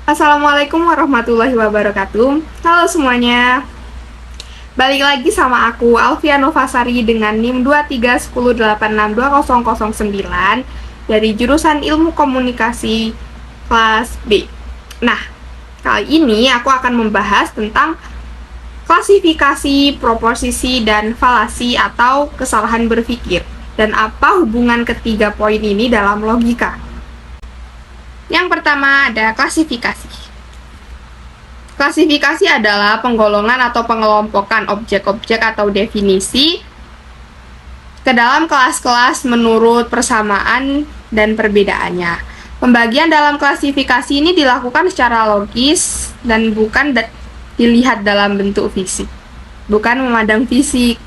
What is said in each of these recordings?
Assalamualaikum warahmatullahi wabarakatuh. Halo semuanya. Balik lagi sama aku Alfia Novasari dengan NIM 2310862009 dari jurusan Ilmu Komunikasi kelas B. Nah, kali ini aku akan membahas tentang klasifikasi, proposisi, dan falasi atau kesalahan berpikir, dan apa hubungan ketiga poin ini dalam logika. Yang pertama ada klasifikasi. Klasifikasi adalah penggolongan atau pengelompokan objek-objek atau definisi ke dalam kelas-kelas menurut persamaan dan perbedaannya. Pembagian dalam klasifikasi ini dilakukan secara logis dan bukan dilihat dalam bentuk fisik, bukan memandang fisik.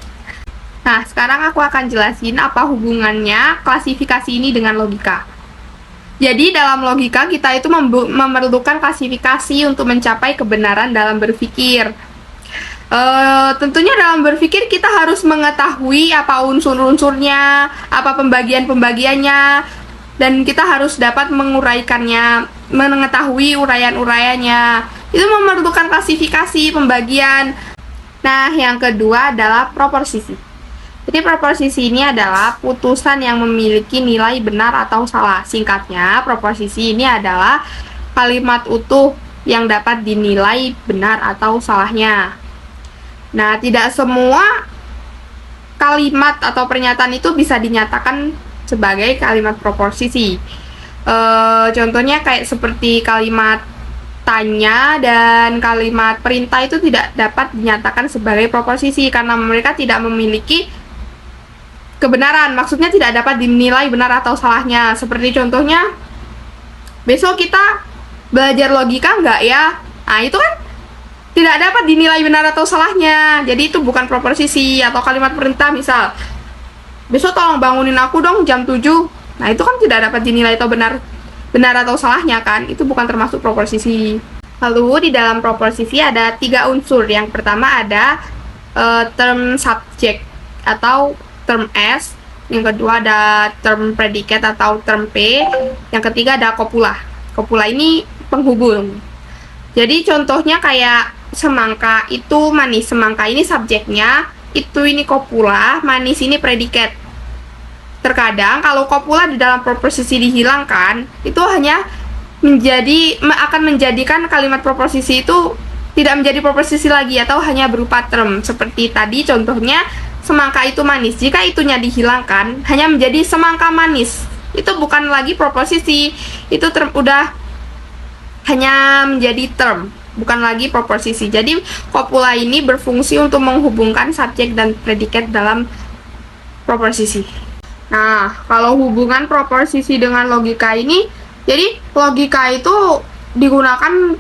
Nah, sekarang aku akan jelasin apa hubungannya klasifikasi ini dengan logika. Jadi dalam logika kita itu memerlukan klasifikasi untuk mencapai kebenaran dalam berpikir. Tentunya dalam berpikir kita harus mengetahui apa unsur-unsurnya, apa pembagian-pembagiannya, dan kita harus dapat menguraikannya, mengetahui uraian-uraiannya. Itu memerlukan klasifikasi, pembagian. Nah, yang kedua adalah proposisi. Jadi proposisi ini adalah putusan yang memiliki nilai benar atau salah. Singkatnya, proposisi ini adalah kalimat utuh yang dapat dinilai benar atau salahnya. Nah, tidak semua kalimat atau pernyataan itu bisa dinyatakan sebagai kalimat proposisi. Contohnya kayak seperti kalimat tanya dan kalimat perintah itu tidak dapat dinyatakan sebagai proposisi karena mereka tidak memiliki kebenaran, maksudnya tidak dapat dinilai benar atau salahnya. Seperti contohnya, besok kita belajar logika nggak ya? Nah, itu kan tidak dapat dinilai benar atau salahnya. Jadi itu bukan proposisi. Atau kalimat perintah misal, besok tolong bangunin aku dong jam 7. Nah, itu kan tidak dapat dinilai atau benar atau salahnya kan? Itu bukan termasuk proposisi. Lalu di dalam proposisi ada 3 unsur. Yang pertama ada term subject atau term S, yang kedua ada term predikat atau term P, yang ketiga ada kopula. Kopula ini penghubung. Jadi contohnya kayak semangka itu manis, semangka ini subjeknya, itu ini kopula, manis ini predikat. Terkadang kalau kopula di dalam proposisi dihilangkan, itu hanya akan menjadikan kalimat proposisi itu tidak menjadi proposisi lagi atau hanya berupa term. Seperti tadi contohnya semangka itu manis, jika itunya dihilangkan hanya menjadi semangka manis, itu bukan lagi proposisi, itu udah hanya menjadi term, bukan lagi proposisi. Jadi kopula ini berfungsi untuk menghubungkan subjek dan predikat dalam proposisi. Nah, kalau hubungan proposisi dengan logika ini, jadi logika itu digunakan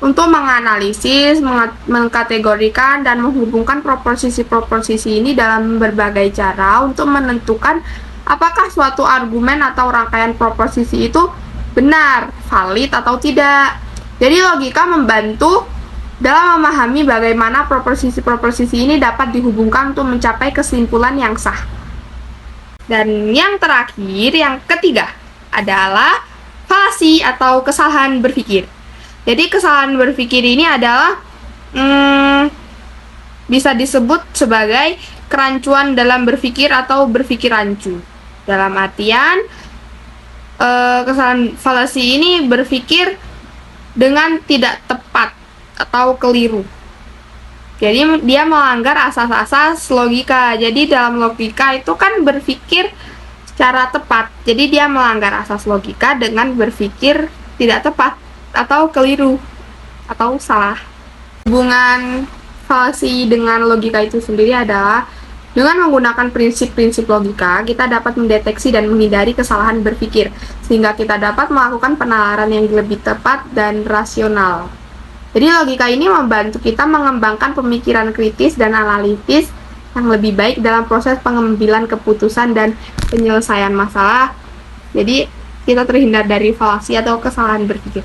untuk menganalisis, mengkategorikan, dan menghubungkan proposisi-proposisi ini dalam berbagai cara untuk menentukan apakah suatu argumen atau rangkaian proposisi itu benar, valid, atau tidak. Jadi logika membantu dalam memahami bagaimana proposisi-proposisi ini dapat dihubungkan untuk mencapai kesimpulan yang sah. Dan yang terakhir, yang ketiga, adalah falasi atau kesalahan berpikir. Jadi kesalahan berpikir ini adalah bisa disebut sebagai kerancuan dalam berpikir atau berpikir rancu. Dalam artian kesalahan falasi ini berpikir dengan tidak tepat atau keliru. Jadi dia melanggar asas-asas logika. Jadi dalam logika itu kan berpikir secara tepat. Jadi dia melanggar asas logika dengan berpikir tidak tepat atau keliru atau salah. Hubungan falasi dengan logika itu sendiri adalah dengan menggunakan prinsip-prinsip logika, kita dapat mendeteksi dan menghindari kesalahan berpikir sehingga kita dapat melakukan penalaran yang lebih tepat dan rasional. Jadi logika ini membantu kita mengembangkan pemikiran kritis dan analitis yang lebih baik dalam proses pengambilan keputusan dan penyelesaian masalah. Jadi kita terhindar dari falasi atau kesalahan berpikir.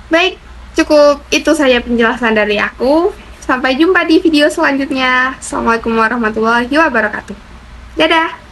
Baik, cukup itu saja penjelasan dari aku. Sampai jumpa di video selanjutnya. Assalamualaikum warahmatullahi wabarakatuh. Dadah!